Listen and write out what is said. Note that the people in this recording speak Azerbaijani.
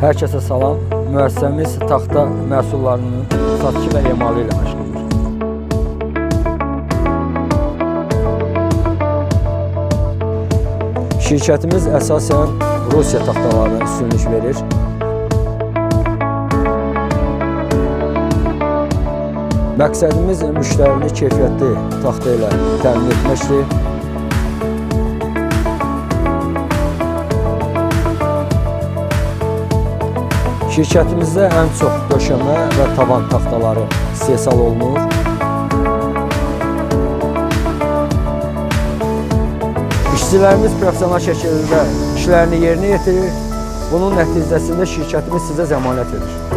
Hər kəsə salam. Müəssisəmiz taxta məhsullarının satışı və emalı ilə məşğuldur. Şirkətimiz əsasən Rusiya taxtalarına üstünlük verir. Məqsədimiz müştərini keyfiyyətli taxta ilə təmin etməkdir. Şirkətimizdə ən çox döşəmə və tavan taxtaları istehsal olunur. İşçilərimiz professional şəkildə işlərini yerinə yetirir. Bunun nəticəsində şirkətimiz sizə zəmanət verir.